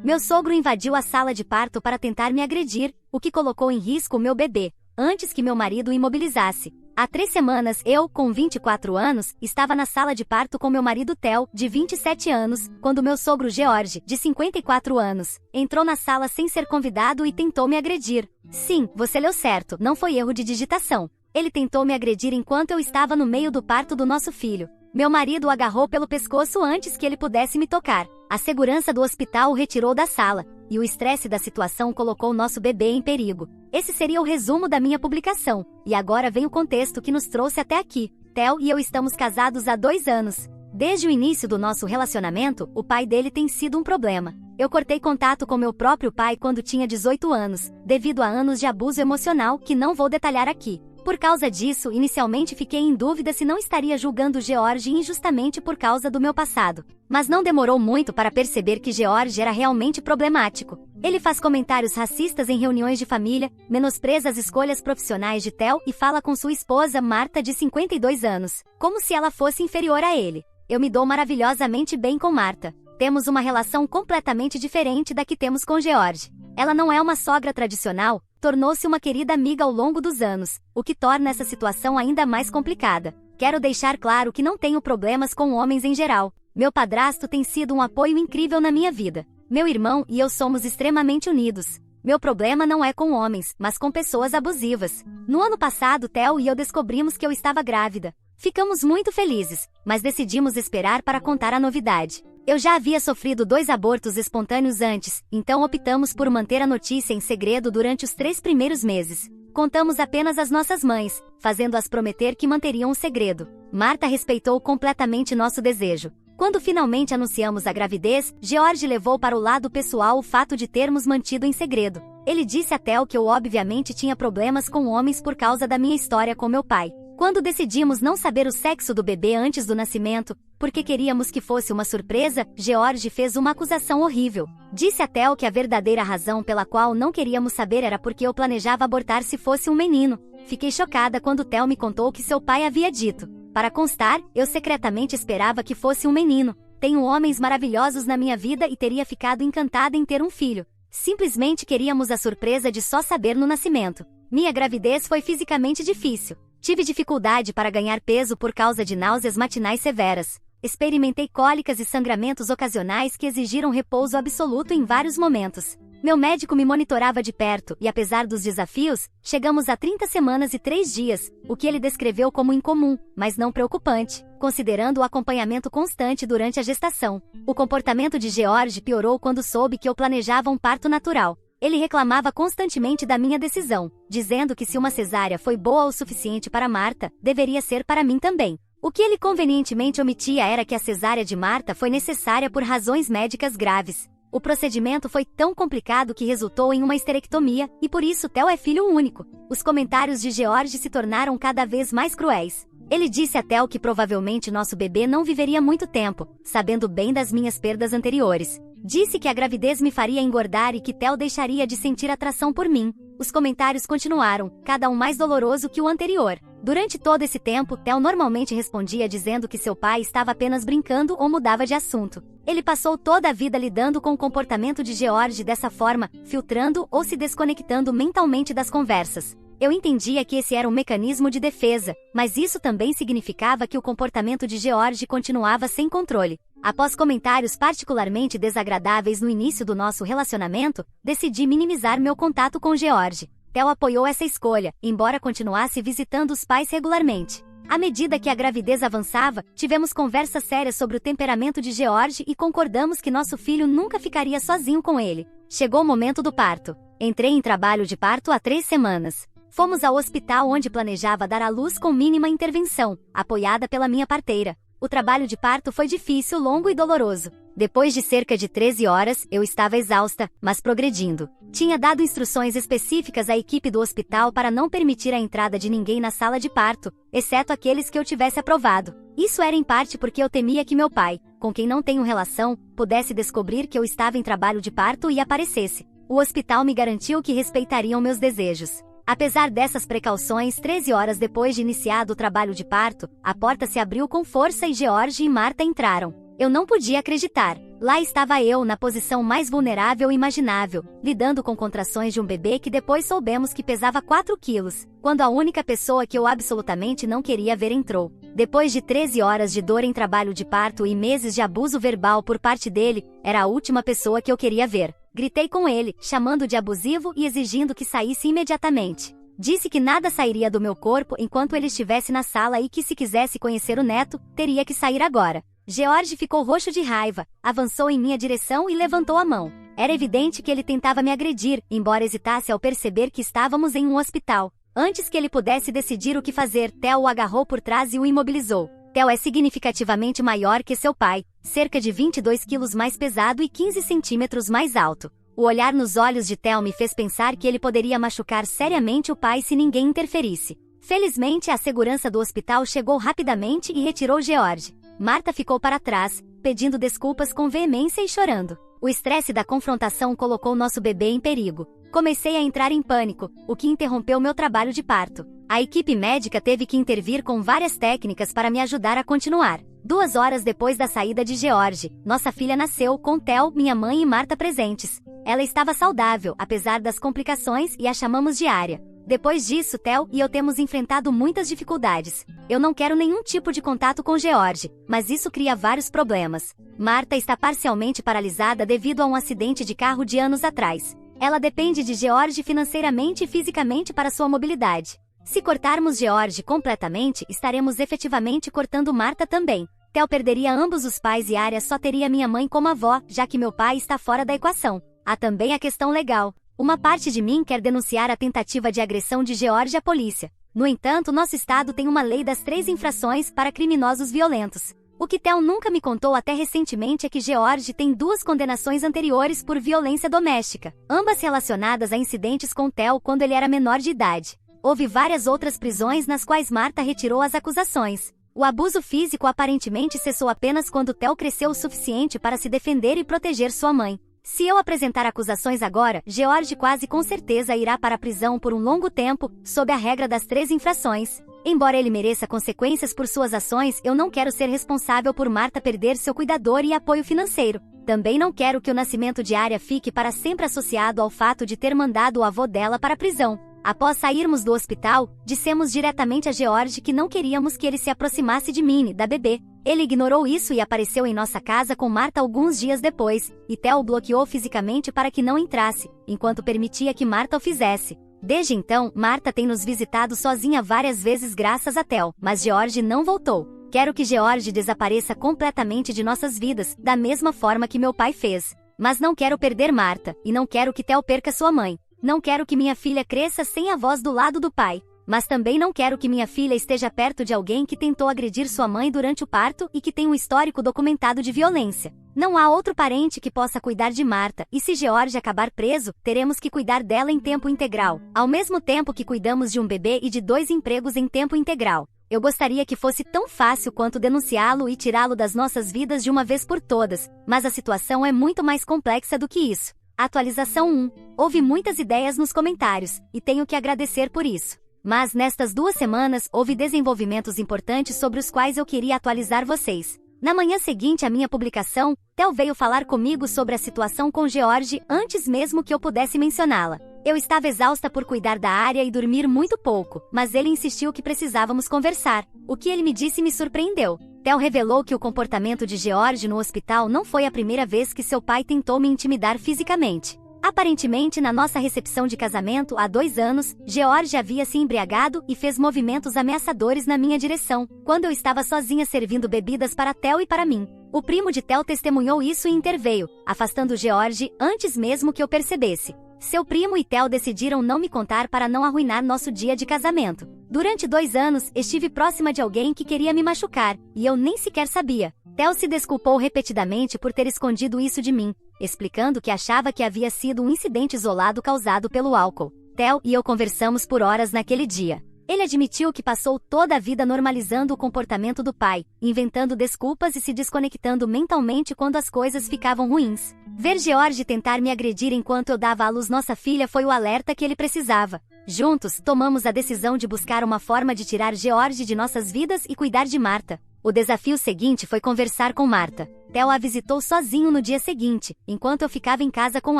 Meu sogro invadiu a sala de parto para tentar me agredir, o que colocou em risco o meu bebê, antes que meu marido o imobilizasse. Há 3 semanas eu, com 24 anos, estava na sala de parto com meu marido Theo, de 27 anos, quando meu sogro George, de 54 anos, entrou na sala sem ser convidado e tentou me agredir. Sim, você leu certo, não foi erro de digitação. Ele tentou me agredir enquanto eu estava no meio do parto do nosso filho. Meu marido o agarrou pelo pescoço antes que ele pudesse me tocar. A segurança do hospital o retirou da sala, e o estresse da situação colocou nosso bebê em perigo. Esse seria o resumo da minha publicação, e agora vem o contexto que nos trouxe até aqui. Theo e eu estamos casados há 2 anos. Desde o início do nosso relacionamento, o pai dele tem sido um problema. Eu cortei contato com meu próprio pai quando tinha 18 anos, devido a anos de abuso emocional que não vou detalhar aqui. Por causa disso, inicialmente fiquei em dúvida se não estaria julgando George injustamente por causa do meu passado. Mas não demorou muito para perceber que George era realmente problemático. Ele faz comentários racistas em reuniões de família, menospreza as escolhas profissionais de Theo e fala com sua esposa Marta, de 52 anos, como se ela fosse inferior a ele. Eu me dou maravilhosamente bem com Marta. Temos uma relação completamente diferente da que temos com George. Ela não é uma sogra tradicional, tornou-se uma querida amiga ao longo dos anos, o que torna essa situação ainda mais complicada. Quero deixar claro que não tenho problemas com homens em geral. Meu padrasto tem sido um apoio incrível na minha vida. Meu irmão e eu somos extremamente unidos. Meu problema não é com homens, mas com pessoas abusivas. No ano passado, Theo e eu descobrimos que eu estava grávida. Ficamos muito felizes, mas decidimos esperar para contar a novidade. Eu já havia sofrido 2 abortos espontâneos antes, então optamos por manter a notícia em segredo durante os 3 primeiros meses. Contamos apenas às nossas mães, fazendo-as prometer que manteriam o segredo. Marta respeitou completamente nosso desejo. Quando finalmente anunciamos a gravidez, George levou para o lado pessoal o fato de termos mantido em segredo. Ele disse a Theo que eu obviamente tinha problemas com homens por causa da minha história com meu pai. Quando decidimos não saber o sexo do bebê antes do nascimento, porque queríamos que fosse uma surpresa, George fez uma acusação horrível. Disse a Theo que a verdadeira razão pela qual não queríamos saber era porque eu planejava abortar se fosse um menino. Fiquei chocada quando Theo me contou que seu pai havia dito. Para constar, eu secretamente esperava que fosse um menino. Tenho homens maravilhosos na minha vida e teria ficado encantada em ter um filho. Simplesmente queríamos a surpresa de só saber no nascimento. Minha gravidez foi fisicamente difícil. Tive dificuldade para ganhar peso por causa de náuseas matinais severas. Experimentei cólicas e sangramentos ocasionais que exigiram repouso absoluto em vários momentos. Meu médico me monitorava de perto e, apesar dos desafios, chegamos a 30 semanas e 3 dias, o que ele descreveu como incomum, mas não preocupante, considerando o acompanhamento constante durante a gestação. O comportamento de George piorou quando soube que eu planejava um parto natural. Ele reclamava constantemente da minha decisão, dizendo que se uma cesárea foi boa o suficiente para Marta, deveria ser para mim também. O que ele convenientemente omitia era que a cesárea de Marta foi necessária por razões médicas graves. O procedimento foi tão complicado que resultou em uma histerectomia, e por isso Theo é filho único. Os comentários de George se tornaram cada vez mais cruéis. Ele disse a Theo que provavelmente nosso bebê não viveria muito tempo, sabendo bem das minhas perdas anteriores. Disse que a gravidez me faria engordar e que Theo deixaria de sentir atração por mim. Os comentários continuaram, cada um mais doloroso que o anterior. Durante todo esse tempo, Theo normalmente respondia dizendo que seu pai estava apenas brincando ou mudava de assunto. Ele passou toda a vida lidando com o comportamento de George dessa forma, filtrando ou se desconectando mentalmente das conversas. Eu entendia que esse era um mecanismo de defesa, mas isso também significava que o comportamento de George continuava sem controle. Após comentários particularmente desagradáveis no início do nosso relacionamento, decidi minimizar meu contato com George. Theo apoiou essa escolha, embora continuasse visitando os pais regularmente. À medida que a gravidez avançava, tivemos conversas sérias sobre o temperamento de George e concordamos que nosso filho nunca ficaria sozinho com ele. Chegou o momento do parto. Entrei em trabalho de parto há 3 semanas. Fomos ao hospital onde planejava dar à luz com mínima intervenção, apoiada pela minha parteira. O trabalho de parto foi difícil, longo e doloroso. Depois de cerca de 13 horas, eu estava exausta, mas progredindo. Tinha dado instruções específicas à equipe do hospital para não permitir a entrada de ninguém na sala de parto, exceto aqueles que eu tivesse aprovado. Isso era em parte porque eu temia que meu pai, com quem não tenho relação, pudesse descobrir que eu estava em trabalho de parto e aparecesse. O hospital me garantiu que respeitariam meus desejos. Apesar dessas precauções, 13 horas depois de iniciado o trabalho de parto, a porta se abriu com força e George e Marta entraram. Eu não podia acreditar. Lá estava eu, na posição mais vulnerável imaginável, lidando com contrações de um bebê que depois soubemos que pesava 4 quilos, quando a única pessoa que eu absolutamente não queria ver entrou. Depois de 13 horas de dor em trabalho de parto e meses de abuso verbal por parte dele, era a última pessoa que eu queria ver. Gritei com ele, chamando de abusivo e exigindo que saísse imediatamente. Disse que nada sairia do meu corpo enquanto ele estivesse na sala e que se quisesse conhecer o neto, teria que sair agora. George ficou roxo de raiva, avançou em minha direção e levantou a mão. Era evidente que ele tentava me agredir, embora hesitasse ao perceber que estávamos em um hospital. Antes que ele pudesse decidir o que fazer, Theo o agarrou por trás e o imobilizou. Theo é significativamente maior que seu pai, cerca de 22 quilos mais pesado e 15 centímetros mais alto. O olhar nos olhos de Theo me fez pensar que ele poderia machucar seriamente o pai se ninguém interferisse. Felizmente, a segurança do hospital chegou rapidamente e retirou George. Marta ficou para trás, pedindo desculpas com veemência e chorando. O estresse da confrontação colocou nosso bebê em perigo. Comecei a entrar em pânico, o que interrompeu meu trabalho de parto. A equipe médica teve que intervir com várias técnicas para me ajudar a continuar. 2 horas depois da saída de George, nossa filha nasceu, com Theo, minha mãe e Marta presentes. Ela estava saudável, apesar das complicações, e a chamamos de Ária. Depois disso, Theo e eu temos enfrentado muitas dificuldades. Eu não quero nenhum tipo de contato com George, mas isso cria vários problemas. Marta está parcialmente paralisada devido a um acidente de carro de anos atrás. Ela depende de George financeiramente e fisicamente para sua mobilidade. Se cortarmos George completamente, estaremos efetivamente cortando Marta também. Theo perderia ambos os pais e Ária só teria minha mãe como avó, já que meu pai está fora da equação. Há também a questão legal. Uma parte de mim quer denunciar a tentativa de agressão de George à polícia. No entanto, nosso estado tem uma lei das 3 infrações para criminosos violentos. O que Theo nunca me contou até recentemente é que George tem 2 condenações anteriores por violência doméstica, ambas relacionadas a incidentes com Theo quando ele era menor de idade. Houve várias outras prisões nas quais Marta retirou as acusações. O abuso físico aparentemente cessou apenas quando Theo cresceu o suficiente para se defender e proteger sua mãe. Se eu apresentar acusações agora, George quase com certeza irá para a prisão por um longo tempo, sob a regra das 3 infrações. Embora ele mereça consequências por suas ações, eu não quero ser responsável por Marta perder seu cuidador e apoio financeiro. Também não quero que o nascimento de Ária fique para sempre associado ao fato de ter mandado o avô dela para a prisão. Após sairmos do hospital, dissemos diretamente a George que não queríamos que ele se aproximasse de Minnie, da bebê. Ele ignorou isso e apareceu em nossa casa com Marta alguns dias depois, e Theo o bloqueou fisicamente para que não entrasse, enquanto permitia que Marta o fizesse. Desde então, Marta tem nos visitado sozinha várias vezes graças a Theo, mas George não voltou. Quero que George desapareça completamente de nossas vidas, da mesma forma que meu pai fez. Mas não quero perder Marta, e não quero que Theo perca sua mãe. Não quero que minha filha cresça sem a voz do lado do pai. Mas também não quero que minha filha esteja perto de alguém que tentou agredir sua mãe durante o parto e que tem um histórico documentado de violência. Não há outro parente que possa cuidar de Marta, e se George acabar preso, teremos que cuidar dela em tempo integral, ao mesmo tempo que cuidamos de um bebê e de 2 empregos em tempo integral. Eu gostaria que fosse tão fácil quanto denunciá-lo e tirá-lo das nossas vidas de uma vez por todas, mas a situação é muito mais complexa do que isso. Atualização 1. Houve muitas ideias nos comentários, e tenho que agradecer por isso. Mas nestas 2 semanas, houve desenvolvimentos importantes sobre os quais eu queria atualizar vocês. Na manhã seguinte à minha publicação, Theo veio falar comigo sobre a situação com George antes mesmo que eu pudesse mencioná-la. Eu estava exausta por cuidar da Ária e dormir muito pouco, mas ele insistiu que precisávamos conversar. O que ele me disse me surpreendeu. Theo revelou que o comportamento de George no hospital não foi a primeira vez que seu pai tentou me intimidar fisicamente. Aparentemente, na nossa recepção de casamento há 2 anos, George havia se embriagado e fez movimentos ameaçadores na minha direção, quando eu estava sozinha servindo bebidas para Theo e para mim. O primo de Theo testemunhou isso e interveio, afastando George antes mesmo que eu percebesse. Seu primo e Theo decidiram não me contar para não arruinar nosso dia de casamento. Durante 2 anos, estive próxima de alguém que queria me machucar, e eu nem sequer sabia. Theo se desculpou repetidamente por ter escondido isso de mim, explicando que achava que havia sido um incidente isolado causado pelo álcool. Theo e eu conversamos por horas naquele dia. Ele admitiu que passou toda a vida normalizando o comportamento do pai, inventando desculpas e se desconectando mentalmente quando as coisas ficavam ruins. Ver George tentar me agredir enquanto eu dava à luz nossa filha foi o alerta que ele precisava. Juntos, tomamos a decisão de buscar uma forma de tirar George de nossas vidas e cuidar de Marta. O desafio seguinte foi conversar com Marta. Theo a visitou sozinho no dia seguinte, enquanto eu ficava em casa com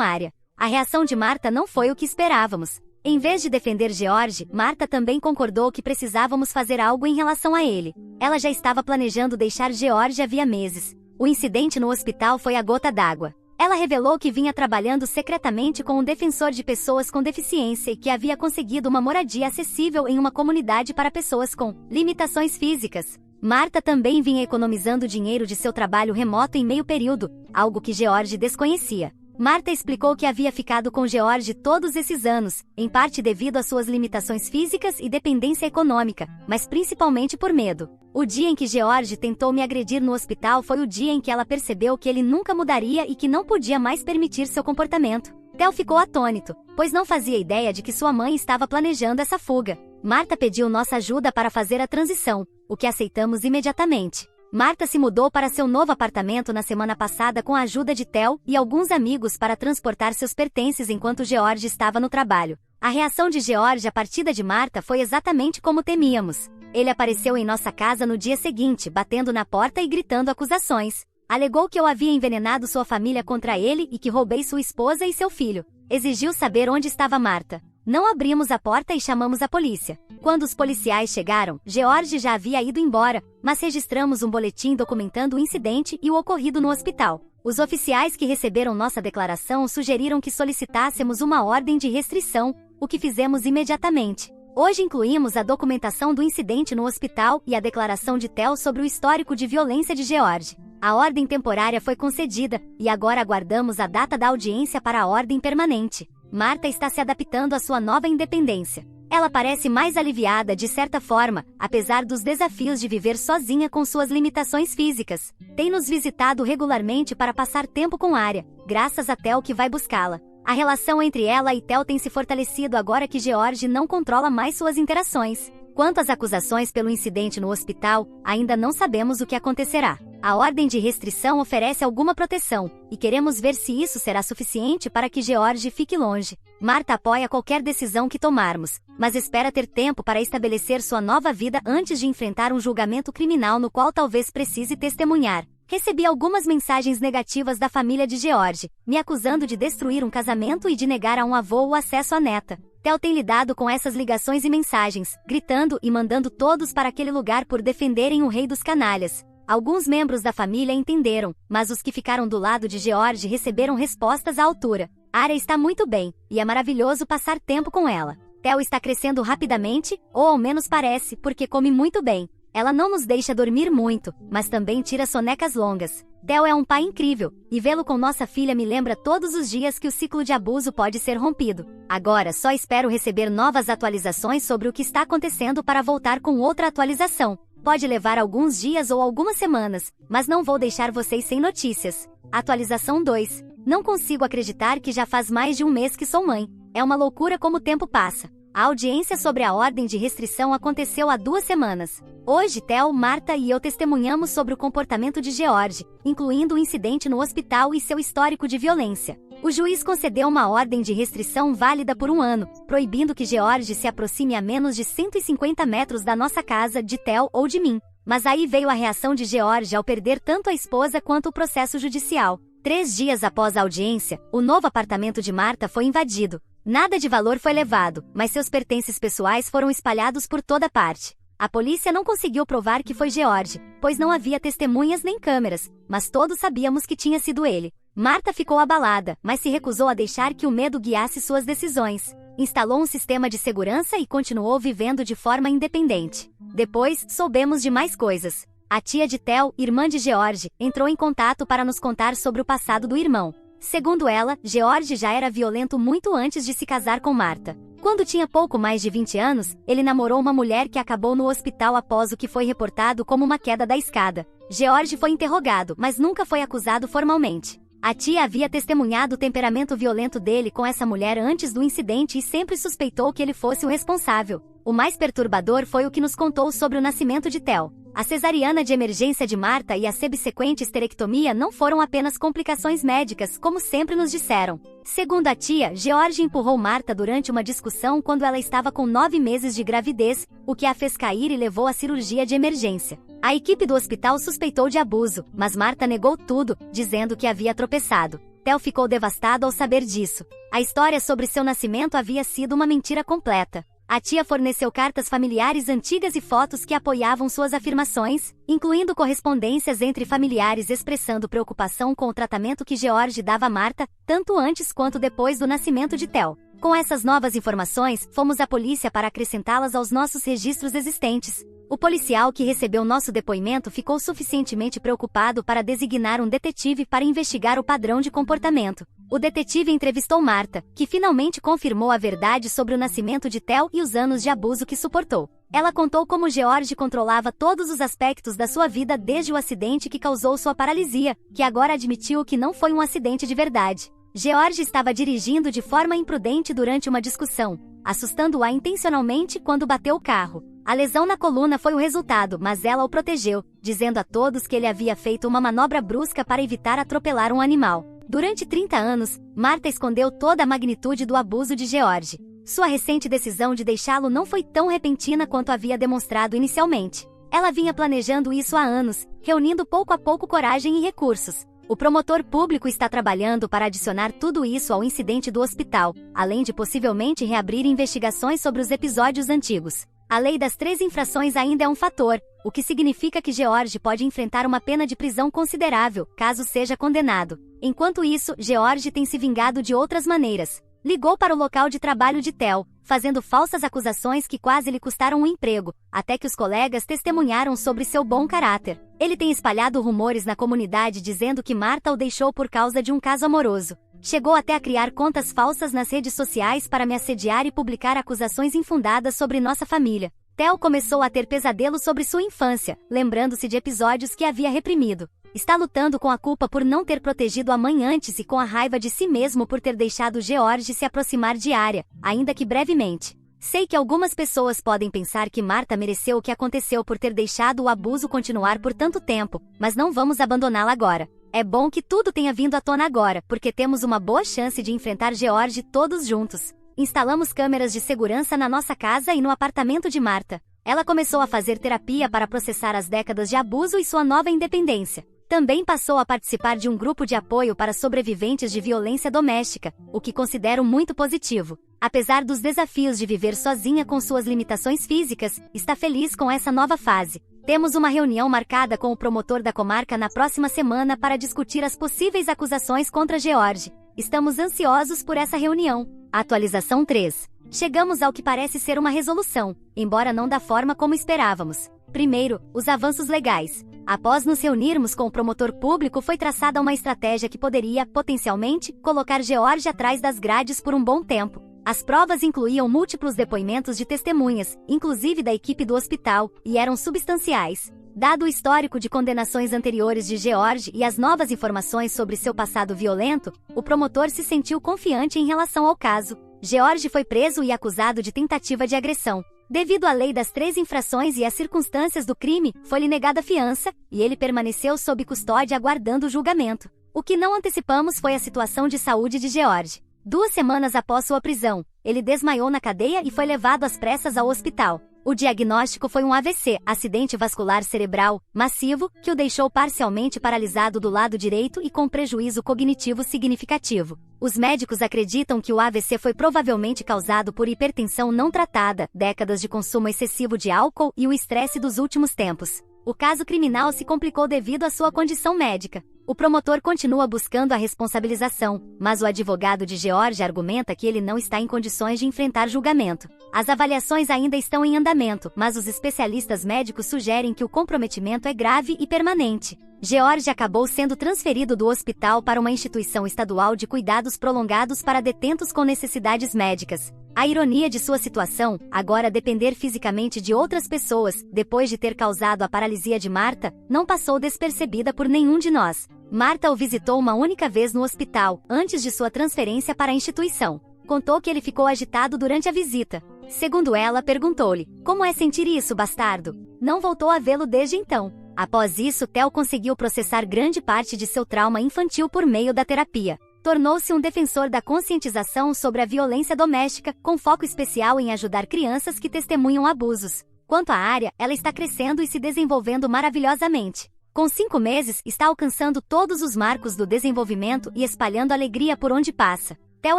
Arya. A reação de Marta não foi o que esperávamos. Em vez de defender George, Marta também concordou que precisávamos fazer algo em relação a ele. Ela já estava planejando deixar George havia meses. O incidente no hospital foi a gota d'água. Ela revelou que vinha trabalhando secretamente com um defensor de pessoas com deficiência e que havia conseguido uma moradia acessível em uma comunidade para pessoas com limitações físicas. Marta também vinha economizando dinheiro de seu trabalho remoto em meio período, algo que George desconhecia. Marta explicou que havia ficado com George todos esses anos, em parte devido às suas limitações físicas e dependência econômica, mas principalmente por medo. O dia em que George tentou me agredir no hospital foi o dia em que ela percebeu que ele nunca mudaria e que não podia mais permitir seu comportamento. Theo ficou atônito, pois não fazia ideia de que sua mãe estava planejando essa fuga. Marta pediu nossa ajuda para fazer a transição, o que aceitamos imediatamente. Marta se mudou para seu novo apartamento na semana passada com a ajuda de Theo e alguns amigos para transportar seus pertences enquanto George estava no trabalho. A reação de George à partida de Marta foi exatamente como temíamos. Ele apareceu em nossa casa no dia seguinte, batendo na porta e gritando acusações. Alegou que eu havia envenenado sua família contra ele e que roubei sua esposa e seu filho. Exigiu saber onde estava Marta. Não abrimos a porta e chamamos a polícia. Quando os policiais chegaram, George já havia ido embora, mas registramos um boletim documentando o incidente e o ocorrido no hospital. Os oficiais que receberam nossa declaração sugeriram que solicitássemos uma ordem de restrição, o que fizemos imediatamente. Hoje incluímos a documentação do incidente no hospital e a declaração de Theo sobre o histórico de violência de George. A ordem temporária foi concedida, e agora aguardamos a data da audiência para a ordem permanente. Marta está se adaptando à sua nova independência. Ela parece mais aliviada de certa forma, apesar dos desafios de viver sozinha com suas limitações físicas. Tem nos visitado regularmente para passar tempo com Arya, graças a Theo que vai buscá-la. A relação entre ela e Theo tem se fortalecido agora que George não controla mais suas interações. Quanto às acusações pelo incidente no hospital, ainda não sabemos o que acontecerá. A ordem de restrição oferece alguma proteção, e queremos ver se isso será suficiente para que George fique longe. Marta apoia qualquer decisão que tomarmos, mas espera ter tempo para estabelecer sua nova vida antes de enfrentar um julgamento criminal no qual talvez precise testemunhar. Recebi algumas mensagens negativas da família de George, me acusando de destruir um casamento e de negar a um avô o acesso à neta. Theo tem lidado com essas ligações e mensagens, gritando e mandando todos para aquele lugar por defenderem o rei dos canalhas. Alguns membros da família entenderam, mas os que ficaram do lado de George receberam respostas à altura. Arya está muito bem, e é maravilhoso passar tempo com ela. Theo está crescendo rapidamente, ou ao menos parece, porque come muito bem. Ela não nos deixa dormir muito, mas também tira sonecas longas. Theo é um pai incrível, e vê-lo com nossa filha me lembra todos os dias que o ciclo de abuso pode ser rompido. Agora só espero receber novas atualizações sobre o que está acontecendo para voltar com outra atualização. Pode levar alguns dias ou algumas semanas, mas não vou deixar vocês sem notícias. Atualização 2. Não consigo acreditar que já faz mais de um mês que sou mãe. É uma loucura como o tempo passa. A audiência sobre a ordem de restrição aconteceu há 2 semanas. Hoje, Theo, Marta e eu testemunhamos sobre o comportamento de George, incluindo o incidente no hospital e seu histórico de violência. O juiz concedeu uma ordem de restrição válida por 1 ano, proibindo que George se aproxime a menos de 150 metros da nossa casa, de Theo ou de mim. Mas aí veio a reação de George ao perder tanto a esposa quanto o processo judicial. 3 dias após a audiência, o novo apartamento de Marta foi invadido. Nada de valor foi levado, mas seus pertences pessoais foram espalhados por toda parte. A polícia não conseguiu provar que foi George, pois não havia testemunhas nem câmeras, mas todos sabíamos que tinha sido ele. Marta ficou abalada, mas se recusou a deixar que o medo guiasse suas decisões. Instalou um sistema de segurança e continuou vivendo de forma independente. Depois, soubemos de mais coisas. A tia de Theo, irmã de George, entrou em contato para nos contar sobre o passado do irmão. Segundo ela, George já era violento muito antes de se casar com Marta. Quando tinha pouco mais de 20 anos, ele namorou uma mulher que acabou no hospital após o que foi reportado como uma queda da escada. George foi interrogado, mas nunca foi acusado formalmente. A tia havia testemunhado o temperamento violento dele com essa mulher antes do incidente e sempre suspeitou que ele fosse o responsável. O mais perturbador foi o que nos contou sobre o nascimento de Theo. A cesariana de emergência de Marta e a subsequente esterectomia não foram apenas complicações médicas, como sempre nos disseram. Segundo a tia, George empurrou Marta durante uma discussão quando ela estava com 9 meses de gravidez, o que a fez cair e levou à cirurgia de emergência. A equipe do hospital suspeitou de abuso, mas Marta negou tudo, dizendo que havia tropeçado. Theo ficou devastado ao saber disso. A história sobre seu nascimento havia sido uma mentira completa. A tia forneceu cartas familiares antigas e fotos que apoiavam suas afirmações, incluindo correspondências entre familiares expressando preocupação com o tratamento que George dava a Marta, tanto antes quanto depois do nascimento de Theo. Com essas novas informações, fomos à polícia para acrescentá-las aos nossos registros existentes. O policial que recebeu nosso depoimento ficou suficientemente preocupado para designar um detetive para investigar o padrão de comportamento. O detetive entrevistou Marta, que finalmente confirmou a verdade sobre o nascimento de Theo e os anos de abuso que suportou. Ela contou como George controlava todos os aspectos da sua vida desde o acidente que causou sua paralisia, que agora admitiu que não foi um acidente de verdade. George estava dirigindo de forma imprudente durante uma discussão, assustando-a intencionalmente quando bateu o carro. A lesão na coluna foi o resultado, mas ela o protegeu, dizendo a todos que ele havia feito uma manobra brusca para evitar atropelar um animal. Durante 30 anos, Marta escondeu toda a magnitude do abuso de George. Sua recente decisão de deixá-lo não foi tão repentina quanto havia demonstrado inicialmente. Ela vinha planejando isso há anos, reunindo pouco a pouco coragem e recursos. O promotor público está trabalhando para adicionar tudo isso ao incidente do hospital, além de possivelmente reabrir investigações sobre os episódios antigos. A lei das 3 infrações ainda é um fator, o que significa que George pode enfrentar uma pena de prisão considerável, caso seja condenado. Enquanto isso, George tem se vingado de outras maneiras. Ligou para o local de trabalho de Theo, fazendo falsas acusações que quase lhe custaram o emprego, até que os colegas testemunharam sobre seu bom caráter. Ele tem espalhado rumores na comunidade dizendo que Marta o deixou por causa de um caso amoroso. Chegou até a criar contas falsas nas redes sociais para me assediar e publicar acusações infundadas sobre nossa família. Theo começou a ter pesadelos sobre sua infância, lembrando-se de episódios que havia reprimido. Está lutando com a culpa por não ter protegido a mãe antes e com a raiva de si mesmo por ter deixado George se aproximar de Arya, ainda que brevemente. Sei que algumas pessoas podem pensar que Marta mereceu o que aconteceu por ter deixado o abuso continuar por tanto tempo, mas não vamos abandoná-la agora. É bom que tudo tenha vindo à tona agora, porque temos uma boa chance de enfrentar George todos juntos. Instalamos câmeras de segurança na nossa casa e no apartamento de Marta. Ela começou a fazer terapia para processar as décadas de abuso e sua nova independência. Também passou a participar de um grupo de apoio para sobreviventes de violência doméstica, o que considero muito positivo. Apesar dos desafios de viver sozinha com suas limitações físicas, está feliz com essa nova fase. Temos uma reunião marcada com o promotor da comarca na próxima semana para discutir as possíveis acusações contra George. Estamos ansiosos por essa reunião. Atualização 3. Chegamos ao que parece ser uma resolução, embora não da forma como esperávamos. Primeiro, os avanços legais. Após nos reunirmos com o promotor público, foi traçada uma estratégia que poderia, potencialmente, colocar George atrás das grades por um bom tempo. As provas incluíam múltiplos depoimentos de testemunhas, inclusive da equipe do hospital, e eram substanciais. Dado o histórico de condenações anteriores de George e as novas informações sobre seu passado violento, o promotor se sentiu confiante em relação ao caso. George foi preso e acusado de tentativa de agressão. Devido à lei das 3 infrações e às circunstâncias do crime, foi-lhe negada fiança, e ele permaneceu sob custódia aguardando o julgamento. O que não antecipamos foi a situação de saúde de George. 2 semanas após sua prisão, ele desmaiou na cadeia e foi levado às pressas ao hospital. O diagnóstico foi um AVC, acidente vascular cerebral, massivo, que o deixou parcialmente paralisado do lado direito e com prejuízo cognitivo significativo. Os médicos acreditam que o AVC foi provavelmente causado por hipertensão não tratada, décadas de consumo excessivo de álcool e o estresse dos últimos tempos. O caso criminal se complicou devido à sua condição médica. O promotor continua buscando a responsabilização, mas o advogado de George argumenta que ele não está em condições de enfrentar julgamento. As avaliações ainda estão em andamento, mas os especialistas médicos sugerem que o comprometimento é grave e permanente. George acabou sendo transferido do hospital para uma instituição estadual de cuidados prolongados para detentos com necessidades médicas. A ironia de sua situação, agora depender fisicamente de outras pessoas, depois de ter causado a paralisia de Marta, não passou despercebida por nenhum de nós. Marta o visitou uma única vez no hospital, antes de sua transferência para a instituição. Contou que ele ficou agitado durante a visita. Segundo ela, perguntou-lhe: "Como é sentir isso, bastardo?" Não voltou a vê-lo desde então. Após isso, Theo conseguiu processar grande parte de seu trauma infantil por meio da terapia. Tornou-se um defensor da conscientização sobre a violência doméstica, com foco especial em ajudar crianças que testemunham abusos. Quanto à Arya, ela está crescendo e se desenvolvendo maravilhosamente. Com 5 meses, está alcançando todos os marcos do desenvolvimento e espalhando alegria por onde passa. Theo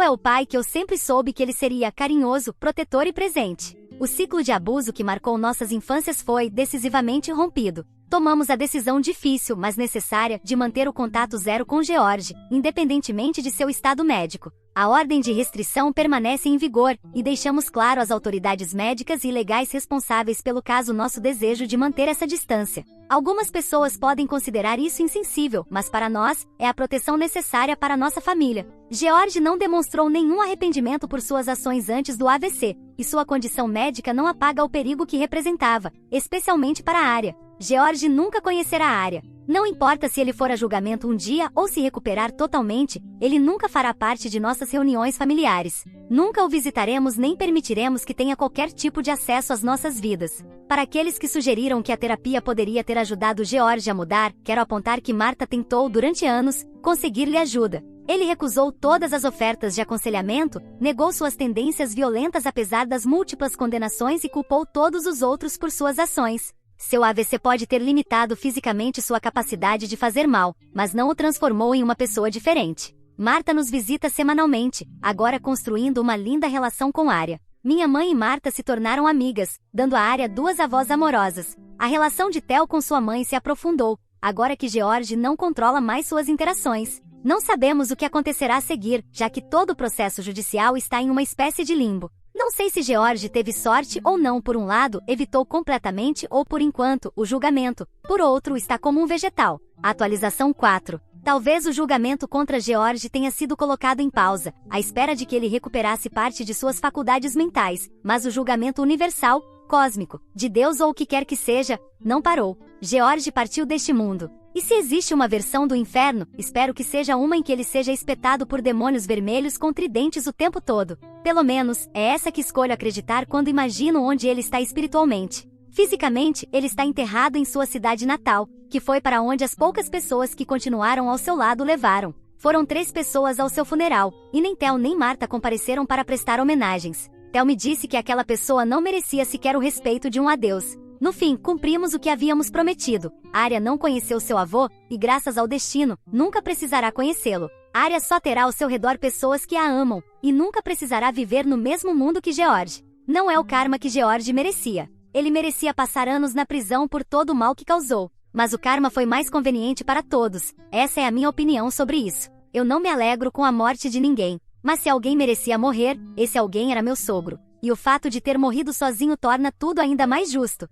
é o pai que eu sempre soube que ele seria: carinhoso, protetor e presente. O ciclo de abuso que marcou nossas infâncias foi decisivamente rompido. Tomamos a decisão difícil, mas necessária, de manter o contato zero com George, independentemente de seu estado médico. A ordem de restrição permanece em vigor, e deixamos claro às autoridades médicas e legais responsáveis pelo caso nosso desejo de manter essa distância. Algumas pessoas podem considerar isso insensível, mas para nós, é a proteção necessária para nossa família. George não demonstrou nenhum arrependimento por suas ações antes do AVC, e sua condição médica não apaga o perigo que representava, especialmente para a Arya. George nunca conhecerá a Arya. Não importa se ele for a julgamento um dia ou se recuperar totalmente, ele nunca fará parte de nossas reuniões familiares. Nunca o visitaremos nem permitiremos que tenha qualquer tipo de acesso às nossas vidas. Para aqueles que sugeriram que a terapia poderia ter ajudado George a mudar, quero apontar que Martha tentou durante anos conseguir-lhe ajuda. Ele recusou todas as ofertas de aconselhamento, negou suas tendências violentas apesar das múltiplas condenações e culpou todos os outros por suas ações. Seu AVC pode ter limitado fisicamente sua capacidade de fazer mal, mas não o transformou em uma pessoa diferente. Martha nos visita semanalmente, agora construindo uma linda relação com Arya. Minha mãe e Martha se tornaram amigas, dando a Arya 2 avós amorosas. A relação de Theo com sua mãe se aprofundou, agora que George não controla mais suas interações. Não sabemos o que acontecerá a seguir, já que todo o processo judicial está em uma espécie de limbo. Não sei se George teve sorte ou não. Por um lado, evitou completamente ou por enquanto o julgamento, por outro está como um vegetal. Atualização 4. Talvez o julgamento contra George tenha sido colocado em pausa, à espera de que ele recuperasse parte de suas faculdades mentais, mas o julgamento universal, cósmico, de Deus ou o que quer que seja, não parou. George partiu deste mundo. E se existe uma versão do inferno, espero que seja uma em que ele seja espetado por demônios vermelhos com tridentes o tempo todo. Pelo menos, é essa que escolho acreditar quando imagino onde ele está espiritualmente. Fisicamente, ele está enterrado em sua cidade natal, que foi para onde as poucas pessoas que continuaram ao seu lado levaram. Foram 3 pessoas ao seu funeral, e nem Theo nem Martha compareceram para prestar homenagens. Theo me disse que aquela pessoa não merecia sequer o respeito de um adeus. No fim, cumprimos o que havíamos prometido. Arya não conheceu seu avô, e graças ao destino, nunca precisará conhecê-lo. Arya só terá ao seu redor pessoas que a amam, e nunca precisará viver no mesmo mundo que George. Não é o karma que George merecia. Ele merecia passar anos na prisão por todo o mal que causou. Mas o karma foi mais conveniente para todos. Essa é a minha opinião sobre isso. Eu não me alegro com a morte de ninguém. Mas se alguém merecia morrer, esse alguém era meu sogro. E o fato de ter morrido sozinho torna tudo ainda mais justo.